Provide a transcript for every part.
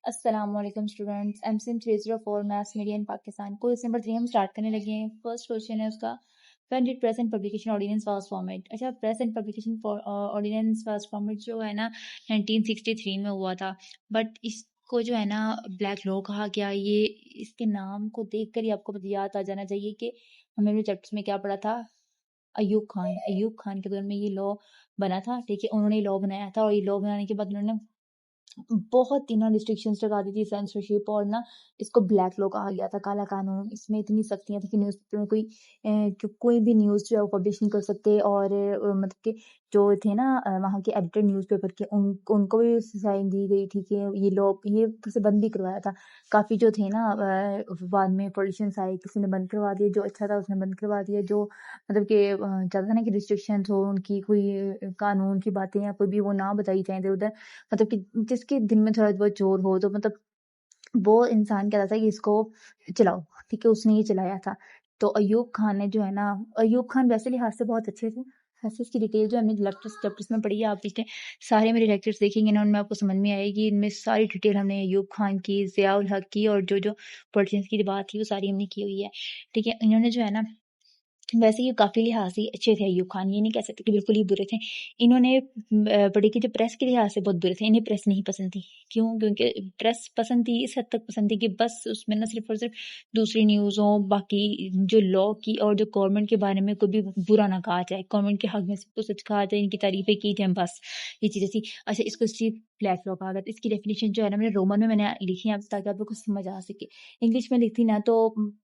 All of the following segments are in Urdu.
السلام علیکم students, M C 304 maths media in Pakistan quiz number 3 ہم اسٹارٹ کرنے لگے ہیں۔ فرسٹ کوشچن ہے اس کا، when did press and publication ordinance was formed؟ اچھا، press and publication ordinance was formed جو ہے نا 1963 میں ہوا تھا، بٹ اس کو جو ہے نا بلیک لا کہا گیا۔ یہ اس کے نام کو دیکھ کر ہی آپ کو یاد آ جانا چاہیے کہ ہمیں اپنے چیپٹرس میں کیا پڑھا تھا، ایوب خان کے دور میں یہ لا بنا تھا، ٹھیک ہے، انہوں نے لا بنایا تھا، اور یہ لا بنانے کے بعد انہوں نے بہت ہی نا ریسٹرکشنز لگا دی تھی، سینسرشپ، اور نا اس کو بلیک لا کہا گیا تھا، کالا قانون۔ اس میں اتنی سختیاں تھیں کہ نیوز پیپر میں کوئی بھی نیوز جو ہے وہ پبلش نہیں کر سکتے، اور مطلب کہ جو تھے نا وہاں کے ایڈیٹر نیوز پیپر کے، ان کو بھی سزائیں دی گئی تھی کہ یہ لوگ یہ سے بند بھی کروایا تھا۔ کافی جو تھے نا بعد میں پولیٹیشنس آئے، کسی نے بند کروا دیا، جو اچھا تھا اس نے بند کروا دیا، جو مطلب کہ چاہتا تھا نا کہ ریسٹرکشنز ہو، ان کی کوئی قانون کی باتیں یا کوئی بھی وہ نہ بتائی جائیں ادھر ادھر، مطلب کہ جس کے دل میں تھوڑا بہت چور ہو تو مطلب وہ انسان کہتا تھا کہ اس کو چلاؤ، ٹھیک ہے، اس نے یہ چلایا تھا۔ تو ایوب خان نے جو ہے نا، ایوب خان ویسے لحاظ سے بہت اچھے تھے، ویسے اس کی ڈیٹیل جو ہم نے چیپٹرس میں پڑھی ہے، آپ پیچھے سارے میرے لیکچرز دیکھیں گے نا، ان میں آپ کو سمجھ میں آئے گی، ان میں ساری ڈیٹیل ہم نے ایوب خان کی، ضیاء الحق کی، اور جو پولیٹیشنس کی بات تھی وہ ساری ہم نے کی ہوئی ہے، ٹھیک ہے۔ انہوں نے جو ہے نا ویسے یہ کافی لحاظ سے اچھے تھے ایوب خان، یہ نہیں کہہ سکتے کہ بالکل ہی برے تھے۔ انہوں نے پڑھی کہ جو پریس کے لحاظ سے بہت برے تھے، انہیں پریس نہیں پسند تھی۔ کیوں؟ کیونکہ پریس پسند تھی، اس حد تک پسند تھی کہ بس اس میں نہ صرف اور صرف دوسری نیوزوں، باقی جو لا کی اور جو گورنمنٹ کے بارے میں کوئی بھی برا نہ کہا جائے، گورنمنٹ کے حق میں سب کو سچ کہا جائے، ان کی تعریفیں کی جائیں، بس یہ چیزیں تھی۔ اچھا، اس کو صرف بلیک لا کہا گیا۔ اس کی ڈیفینیشن جو ہے نا میں نے رومن میں نے لکھی ہے تاکہ آپ کو سمجھ آ سکے۔ انگلش میں لکھتی نا تو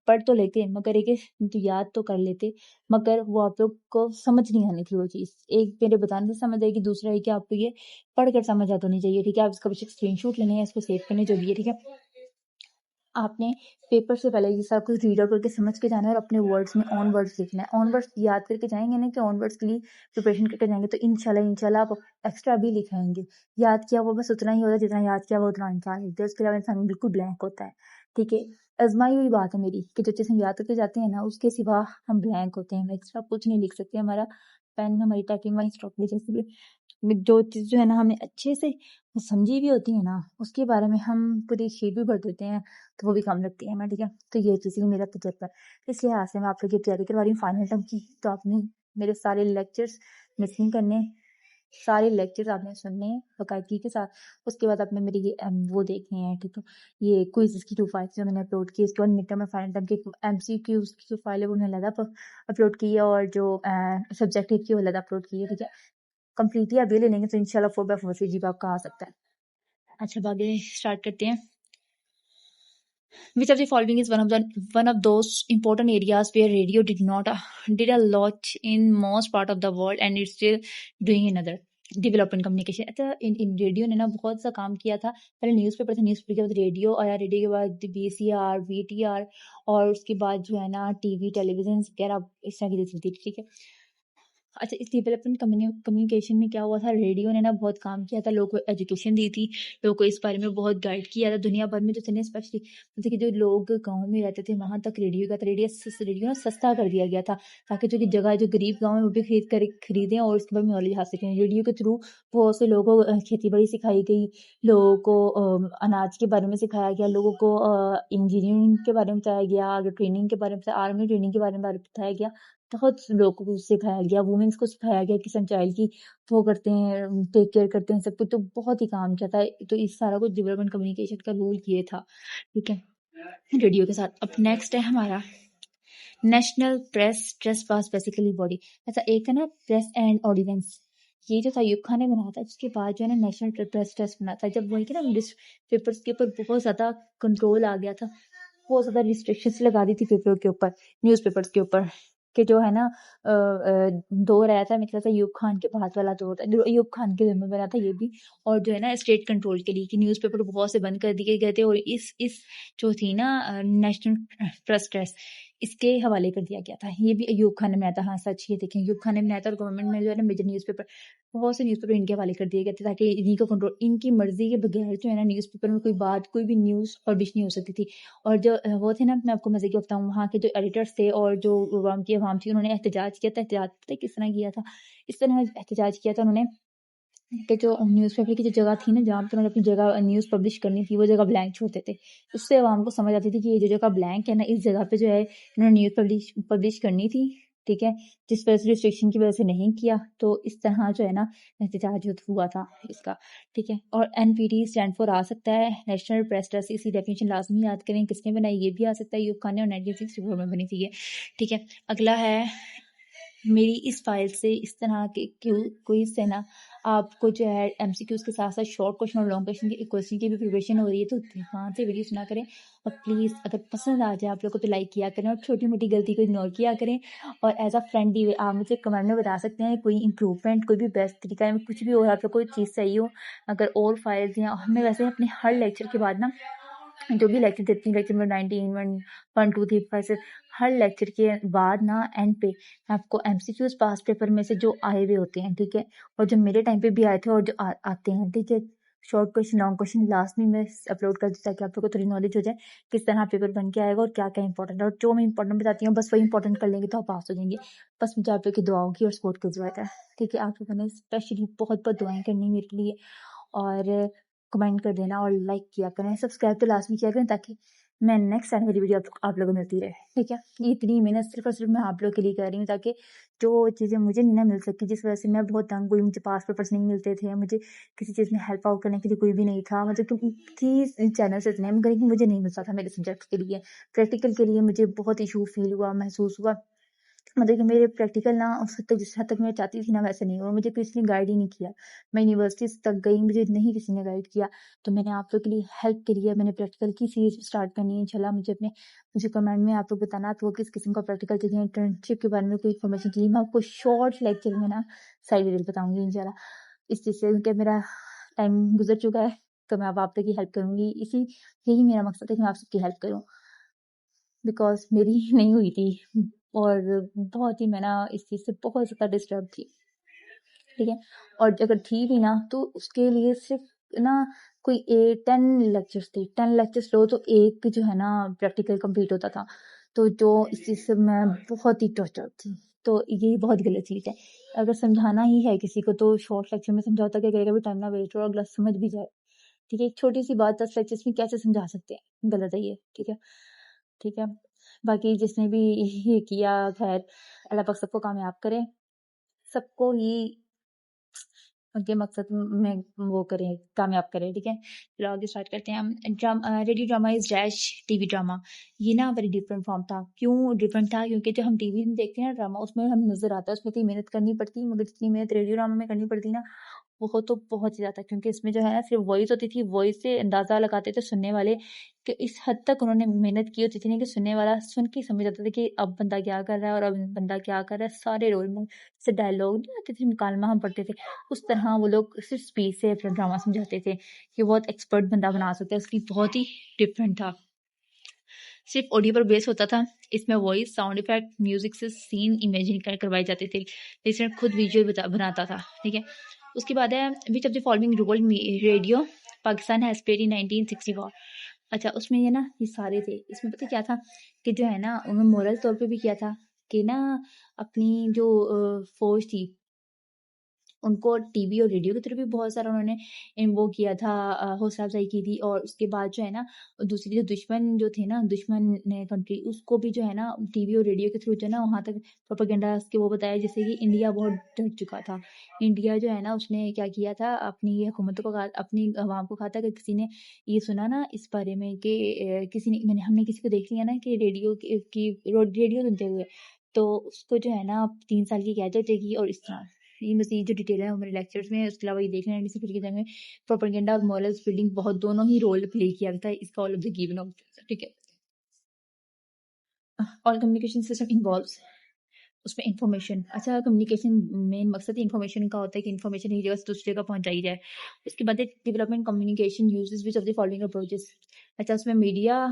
پڑھ تو لیتے مگر ایک یاد تو کر لیتے، مگر وہ آپ لوگ کو سمجھ نہیں آنی تھی وہ چیز۔ ایک میرے بتانے سے سمجھ آئے گی، دوسرا ہے کہ آپ کو یہ پڑھ کر سمجھ آتا ہونی چاہیے، ٹھیک ہے۔ آپ اس کا بس اسکرین شاٹ لینے ہیں، اس کو سیو کرنے جو بھی ہے، ٹھیک ہے۔ آپ نے پیپر سے پہلے یہ سب کچھ ریڈ آؤٹ کر کے سمجھ کے جانا ہے، اور اپنے ورڈز میں آن ورڈز لکھنا ہے۔ آن ورڈز یاد کر کے جائیں گے نا، کہ آن ورڈز کے لیے پریپریشن کر کے جائیں گے تو انشاءاللہ آپ ایکسٹرا بھی لکھائیں گے۔ یاد کیا وہ بس اتنا ہی ہوتا ہے جتنا یاد کیا وہ اتنا انسان لکھتا ہے، اس کے علاوہ انسان بالکل بلینک ہوتا ہے، ٹھیک ہے۔ ازمائی ہوئی بات ہے میری کہ جو چیز ہم یاد کرتے جاتے ہیں نا، اس کے سوا ہم بلینک ہوتے ہیں، ہم ایکسٹرا کچھ نہیں لکھ سکتے۔ ہمارا پین، ہماری ٹائپنگ وہیں اسٹاپ جیسے بھی جو چیز جو ہے نا ہم نے اچھے سے سمجھی بھی ہوتی ہے نا، اس کے بارے میں ہم پوری شیٹ بھی بھر دیتے ہیں تو وہ بھی کام لگتی ہے ہمیں، ٹھیک ہے۔ تو یہ چیز میرا تجربہ ہے، اس لحاظ سے میں آپ لوگ کی تیاری کروا رہی ہوں فائنل ٹرم کی، تو آپ نے میرے سارے لیکچرز مس نہیں کرنے، سارے لیکچرز آپ نے سننے ہیں باقاعدگی کے ساتھ۔ اس کے بعد آپ نے میری وہ دیکھنے ہیں، ٹھیک ہے، یہ کوئزز کی 2 فائلس جو میں نے اپلوڈ کی، اس کے بعد مڈ ٹرم میں فائنل ٹرم کی ایم سی کیوز کی جو فائل ہے وہ میں نے علیحدہ اپلوڈ کی ہے، اور جو سبجیکٹیو کی وہ علیحدہ اپلوڈ کی ہے، ٹھیک ہے۔ کمپلیٹلی آپ یہ لے لیں گے تو انشاءاللہ 4/4 سے جیب آپ کا آ سکتا ہے۔ اچھا، باقی اسٹارٹ کرتے ہیں۔ Which of the following is one of those important areas where radio did a lot in most part of the world and it's still doing another development communication؟ اچھا، ان ریڈیو نے نا بہت سا کام کیا تھا۔ پہلے نیوز پیپر تھا، نیوز پیپر کے بعد ریڈیو آیا، ریڈیو کے بعد VCR VTR، اور اس کے بعد جو ہے نا ٹی وی، ٹیلی ویژن وغیرہ اس طرح کی چیزیں تھی، ٹھیک ہے۔ اچھا، اس ڈیولپمنٹ کمیونیکیشن میں کیا ہوا تھا، ریڈیو نے نا بہت کام کیا تھا، لوگوں کو ایجوکیشن دی تھی، لوگوں کو اس بارے میں بہت گائیڈ کیا تھا۔ دنیا بھر میں جو تھے اسپیشلی جیسے کہ جو لوگ گاؤں میں رہتے تھے وہاں تک ریڈیو کا تھا، ریڈیو نا سستا کر دیا گیا تھا تاکہ جو کہ جگہ جو غریب گاؤں ہے وہ بھی خریدیں اور اس کے بارے میں نالج حاصل کریں۔ ریڈیو کے تھرو بہت سے لوگوں کو کھیتی باڑی سکھائی گئی، لوگوں کو اناج کے بارے میں سکھایا گیا، لوگوں کو انجینئرنگ کے بارے میں بتایا گیا، آگے ٹریننگ کے بارے میں، آرمی ٹریننگ کے بارے میں بتایا گیا، بہت لوگوں کو سکھایا گیا، وومنس کو سکھایا گیا کہ چائلڈ کی وہ کرتے ہیں، ٹیک کیئر کرتے ہیں، سب کچھ تو بہت ہی کام کیا تھا۔ تو اس سارا کچھ ڈیولپمنٹ کمیونیکیشن کا رول یہ تھا، ٹھیک ہے، ریڈیو کے ساتھ۔ اب نیکسٹ ہے ہمارا نیشنل پریس ٹرسٹ پاس بیسیکلی باڈی۔ ایسا ایک ہے نا پریس اینڈ آرڈیننس، یہ جو تھا ایوب خان نے بنایا تھا، اس کے بعد جو ہے نا نیشنل پریس ٹرسٹ بنا تھا، جب وہی کہ نا انگلش پیپرز کے اوپر بہت زیادہ کنٹرول آ گیا تھا، بہت زیادہ ریسٹرکشنس لگا دی تھی پیپر کے اوپر، نیوز پیپرز کے اوپر، کہ جو ہے نا دور آیا تھا میرے خیال سے ایوب خان کے بعد والا دور تھا، جو ایوب خان کے ذمہ بنا تھا یہ بھی، اور جو ہے نا اسٹیٹ کنٹرول کے لیے کہ نیوز پیپر بہت سے بند کر دیے گئے تھے، اور اس جو تھی نا نیشنل پریس ٹرسٹ اس کے حوالے کر دیا گیا تھا، یہ بھی ایوب خان نے بنایا تھا۔ ہاں سچ، یہ دیکھیں ایوب خان نے بنایا تھا، اور گورنمنٹ میں جو ہے نا میجر نیوز پیپر، بہت سے نیوز پیپر ان کے حوالے کر دیے گئے تھے تاکہ انہیں کو کنٹرول، ان کی مرضی کے بغیر جو ہے نا نیوز پیپر میں کوئی بات، کوئی بھی نیوز پبلش نہیں ہو سکتی تھی۔ اور جو وہ تھے نا، میں آپ کو مزے کی بتاؤں، وہاں کے جو ایڈیٹرس تھے اور جو عوام تھی انہوں نے احتجاج کیا تھا۔ احتجاج کس طرح کیا تھا، اس طرح احتجاج کیا تھا انہوں نے کہ جو نیوز پیپر کی جو جگہ تھی نا جہاں پہ انہوں نے اپنی جگہ نیوز پبلش کرنی تھی وہ جگہ بلینک چھوڑتے تھے. اس سے عوام کو سمجھ آتی تھی کہ یہ جو جگہ بلینک ہے نا اس جگہ پہ جو ہے انہوں نے نیوز پبلش کرنی تھی. ٹھیک ہے, جس وجہ سے ریسٹرکشن کی وجہ سے نہیں کیا, تو اس طرح جو ہے نا احتجاج ہوا تھا اس کا. ٹھیک ہے, اور NPT اسٹینڈ فور آ سکتا ہے نیشنل پریس ٹرسٹ, اسی ڈیفینیشن لازمی یاد کریں کس نے بنائی, یہ بھی آ سکتا ہے ایوب خان نے, اور 1964 میں بنی تھی یہ. ٹھیک ہے, اگلا ہے میری اس فائل سے اس طرح کے کوئی سے نا آپ کو جو ہے MCQs کے ساتھ ساتھ شارٹ کوشچن اور لانگ کوشچن کی بھی پریپریشن ہو رہی ہے, تو دھیان سے ویڈیو سنا کریں. اور پلیز اگر پسند آ جائے آپ لوگ کو تو لائک کیا کریں, اور چھوٹی موٹی غلطی کو اگنور کیا کریں. اور ایز اے فرینڈلی وے آپ مجھے کمنٹ میں بتا سکتے ہیں کوئی امپروومنٹ, کوئی بھی بیسٹ طریقہ ہے, کچھ بھی ہو, آپ کو کوئی چیز چاہیے ہو, اگر اور فائلز یا ہمیں ویسے اپنے ہر لیکچر کے بعد نا جو بھی لیکچر دیتی ہوں, لیکچر نمبر 19 1 2 3 5 ہر لیکچر کے بعد نا اینڈ پہ آپ کو MCQs پاس پیپر میں سے جو آئے ہوئے ہوتے ہیں, ٹھیک ہے, اور جو میرے ٹائم پہ بھی آئے تھے اور جو آتے ہیں, ٹھیک ہے, short question long question last میں اپلوڈ کر دی تاکہ آپ لوگ کو تھوڑی نالج ہو جائے کس طرح پیپر بن کے آئے گا اور کیا کیا امپورٹنٹ ہے. اور جو میں امپورٹنٹ بتاتی ہوں بس وہی امپورٹنٹ کر لیں گے تو آپ پاس ہو جائیں گے. بس مجھے آپ لوگ کی دعاؤں کی اور سپورٹ کی ضرورت ہے. ٹھیک ہے, آپ لوگوں نے اسپیشلی بہت بہت دعائیں کرنی میرے لیے, اور کمنٹ کر دینا اور لائک کیا کریں, سبسکرائب تو لازمی کیا کریں تاکہ میں نیکسٹ آنے والی ویڈیو آپ لوگوں کو ملتی رہے. ٹھیک ہے, یہ اتنی محنت صرف اور صرف میں آپ لوگ کے لیے کر رہی ہوں تاکہ جو چیزیں مجھے نہیں مل سکی, جس وجہ سے میں بہت تنگ ہوئی, مجھے پاس پیپرس نہیں ملتے تھے, مجھے کسی چیز میں ہیلپ آؤٹ کرنے کے لیے کوئی بھی نہیں تھا, مطلب کیونکہ چینل سے اتنے مگر مجھے نہیں ملتا تھا میرے سبجیکٹ کے لیے. پریکٹیکل کے لیے مجھے بہت ایشو فیل ہوا, محسوس ہوا, مطلب کہ میرے پریکٹیکل نا اس حد تک جس حد تک میں چاہتی تھی نا ویسے نہیں ہوا, مجھے کسی نے گائیڈ ہی نہیں کیا. میں یونیورسٹیز تک گئی, مجھے نہیں کسی نے گائیڈ کیا, تو میں نے آپ لوگ کے لیے ہیلپ کے لیے میں نے پریکٹیکل کی سیریز اسٹارٹ کرنی ہے انشاءاللہ. مجھے کمنٹ میں آپ لوگ بتانا تو کس قسم کا پریکٹیکل چاہیے, انٹرنشپ کے بارے میں کوئی انفارمیشن چاہیے, میں آپ کو شارٹ لیکچر میں نا ساری ڈیٹیل بتاؤں گی انشاءاللہ. اس چیز سے کہ میرا ٹائم گزر چکا ہے تو میں اب آپ لوگ کی ہیلپ کروں گی, یہی میرا مقصد ہے کہ میں آپ سب کی ہیلپ کروں, بیکاز میری نہیں ہوئی تھی اور بہت ہی میں نا اس چیز سے بہت زیادہ ڈسٹرب تھی. ٹھیک ہے, اور اگر تھی بھی نا تو اس کے لیے صرف نا کوئی 10 لیکچرس تھے, 10 لیکچرس لو تو ایک جو ہے نا پریکٹیکل کمپلیٹ ہوتا تھا, تو جو اس چیز سے میں بہت ہی ٹرسٹڈ تھی. تو یہ بہت غلط چیز ہے, اگر سمجھانا ہی ہے کسی کو تو شارٹ لیکچر میں سمجھاتا کہ کہیں بھی ٹائم نہ ویسٹ ہو اور اگلا سمجھ بھی جائے. ٹھیک ہے, ایک چھوٹی سی بات 10 لیکچرس میں کیسے سمجھا سکتے ہیں, غلط ہے یہ. ٹھیک ہے, ٹھیک ہے, باقی جس نے بھی یہ کیا خیر اللہ پاک سب کو کامیاب کرے, سب کو ہی ان کے مقصد میں وہ کریں, کامیاب کریں. ٹھیک ہے, چلو آگے اسٹارٹ کرتے ہیں. Radio drama is dash TV drama. یہ نا ویری ڈفرینٹ فارم تھا. کیوں ڈفرینٹ تھا؟ کیونکہ جو ہم TV میں دیکھتے ہیں نا ڈرامہ, اس میں ہمیں نظر آتا ہے اس میں اتنی محنت کرنی پڑتی, مگر جتنی محنت ریڈیو ڈرامہ میں کرنی پڑتی نا وہ تو بہت ہی زیادہ, کیونکہ اس میں جو ہے نا صرف وائس ہوتی تھی, وائس سے اندازہ لگاتے تھے سننے والے کہ اس حد تک انہوں نے محنت کی ہوتی تھی کہ سننے والا سن کے سمجھ آتا تھا کہ اب بندہ کیا کر رہا ہے اور اب بندہ کیا کر رہا ہے. سارے رول میں سے ڈائلاگ نہیں آتے تھے, مکالمہ ہم پڑھتے تھے, اس طرح وہ لوگ صرف اسپیچ سے اپنا ڈرامہ سمجھاتے تھے کہ بہت ایکسپرٹ بندہ بنا سکتا ہے. اس کی بہت ہی ڈفرینٹ تھا, صرف آڈیو پر بیس ہوتا تھا. اس میں وائس, ساؤنڈ افیکٹ, میوزک سے سین امیجن کروائے جاتے تھے, لیکن خود ویژول بناتا تھا. ٹھیک ہے, اس کے بعد ہے which of the following role radio Pakistan has played in 1964. اچھا, اس میں یہ نا یہ سارے تھے. اس میں پتہ کیا تھا کہ جو ہے نا انہوں نے مورل طور پہ بھی کیا تھا کہ نا اپنی جو فوج تھی ان کو TV اور ریڈیو کی طرف بھی بہت سارا انہوں نے وہ کیا تھا, حوصلہ افزائی کی تھی. اور اس کے بعد جو ہے نا دوسری جو دشمن جو تھے نا, دشمن کنٹری, اس کو بھی جو ہے نا TV اور ریڈیو کے تھرو جو ہے نا وہاں تک پروپیگنڈا کے وہ بتایا, جیسے کہ انڈیا بہت ڈر چکا تھا. انڈیا جو ہے نا اس نے کیا کیا تھا, اپنی حکومت کو اپنی عوام کو کہا تھا کہ کسی نے یہ سنا نا اس بارے میں کہ کسی نے ہم نے کسی کو دیکھ لیا نا کہ ریڈیو سنتے ہوئے, تو اس کو جو ہے نا 3 سال کی قید ہو جائے گی. اور اس طرح یہ مزید جو ڈیٹیل ہے وہ میرے لیکچرز میں, اس کے علاوہ یہ دیکھ لیں ڈسپلین کے میں پروپیگنڈا اور مورلز بلڈنگ بہت دونوں ہی رول پلے کیا تھا اس کا, all of the given of. ٹھیک ہے, آل کمیونیکیشن سسٹم انوالوز اس میں انفارمیشن. اچھا, کمیونیکیشن مین مقصد انفارمیشن کا ہوتا ہے کہ انفارمیشن ایک جگہ سے دوسری جگہ پہنچائی جائے. اس کے بعد development communication uses which of the following approaches. اچھا, اس میں میڈیا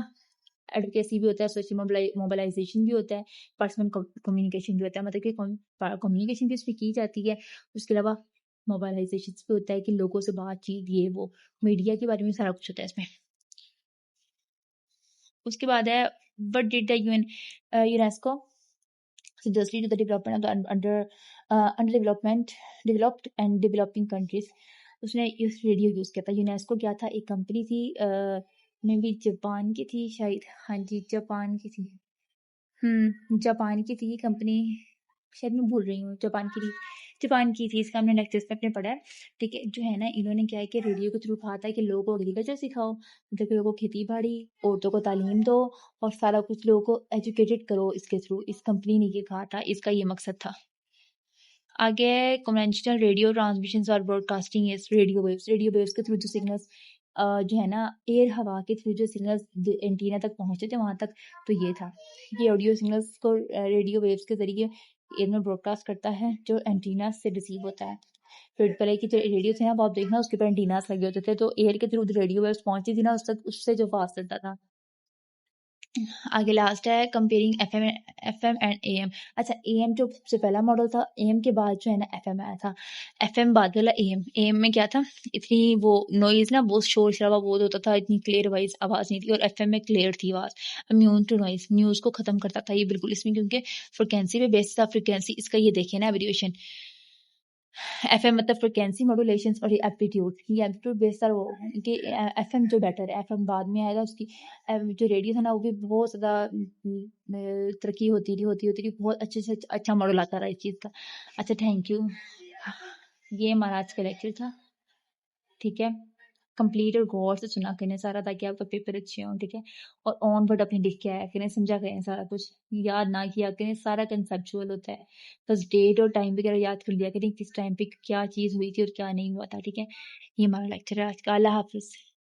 ایڈوکیسی بھی ہوتا ہے, سوشل موبلائزیشن بھی ہوتا ہے, پرسنل کمیونیکیشن بھی ہوتا ہے, مطلب کہ کمیونیکیشن بھی اس میں کی جاتی ہے. اس کے علاوہ موبلائزیشن بھی ہوتا ہے کہ لوگوں سے بات چیت, یہ وہ میڈیا کے بارے میں سارا کچھ ہوتا ہے اس میں. اس کے بعد ہے what did the UNESCO suggested to the development of the developed and developing countries. اس نے ریڈیو یوز کیا تھا. یونیسکو کیا تھا؟ ایک کمپنی تھی، میں بھی جاپان کی تھی شاید. ہاں جی جاپان کی تھی. جاپان کی تھی کمپنی، شاید میں بھول رہی ہوں. جاپان کی تھی. اس کا ہم نے لیکچرز میں اپنے پڑھا ہے. ٹھیک ہے. جو ہے نا انہوں نے کیا ہے کہ ریڈیو کے تھرو کہا تھا کہ لوگوں کو ایگریکلچر سکھاؤ، مطلب کہ لوگوں کو کھیتی باڑی، عورتوں کو تعلیم دو، اور سارا کچھ لوگوں کو ایجوکیٹڈ کرو اس کے تھرو. اس کمپنی نے یہ کہا تھا، اس کا یہ مقصد تھا. آگے کنونشنل ریڈیو ٹرانسمیشن اور broadcasting is radio waves. Radio waves کے تھرو جو سگنلس جو ہے نا ایئر ہوا کے تھرو جو سگنلس اینٹینا تک پہنچتے تھے وہاں تک، تو یہ تھا. یہ آڈیو سگنلس کو ریڈیو ویوز کے ذریعے ایئر میں براڈ کاسٹ کرتا ہے جو اینٹینا سے ریسیو ہوتا ہے. پھر پہلے کی جو ریڈیو تھے نا وہ آپ دیکھنا اس کے اوپر اینٹیناس لگے ہوتے تھے، تو ایئر کے تھرو ریڈیو ویوز پہنچتی تھی نا اس سے جو فاسٹ چلتا تھا. آگے لاسٹ ہے comparing F M and A M. اچھا اے ایم جو سب سے پہلا ماڈل تھا، اے ایم کے بعد جو ہے نا ایف ایم آیا تھا. ایف ایم بعد والا اے ایم. اے ایم میں کیا تھا؟ اتنی وہ نوائز نا بہت شور شرابہ بہت ہوتا تھا، اتنی کلیئر وائز آواز نہیں تھی. اور ایف ایم میں کلیئر تھی آواز، امیون ٹو نوائز، نیوز کو ختم کرتا تھا یہ بالکل اس میں، کیونکہ فریکوینسی پہ بیس تھا. فریکوینسی اس کا یہ دیکھیں نا ایویلیویشن. ایف ایم مطلب فریکوینسی ماڈولیشن اور یہ ایپٹیٹیوڈ. یہ ایپٹیٹیوڈ بیس تھا وہ کہ ایف ایم جو بیٹر ہے. ایف ایم بعد میں آئے گا. اس کی جو ریڈیو تھا نا وہ بھی بہت زیادہ ترقی ہوتی تھی بہت اچھے سے اچھا ماڈل آتا رہا اس چیز کا. اچھا تھینک یو. یہ ہمارا آج کا لیکچر تھا. ٹھیک ہے. کمپلیٹ اور غور سے سنا کریں سارا تاکہ آپ کا پیپر اچھے ہوں. ٹھیک ہے. اور آن ورڈ اپنے لکھ کے آیا کریں، سمجھا کریں سارا کچھ، یاد نہ کیا کریں. سارا کنسیپچوئل ہوتا ہے، بس ڈیٹ اور ٹائم وغیرہ یاد کر لیا کریں کس ٹائم پہ کیا چیز ہوئی تھی اور کیا نہیں ہوا تھا. ٹھیک ہے. یہ ہمارا لیکچر ہے آج کا. اللہ حافظ.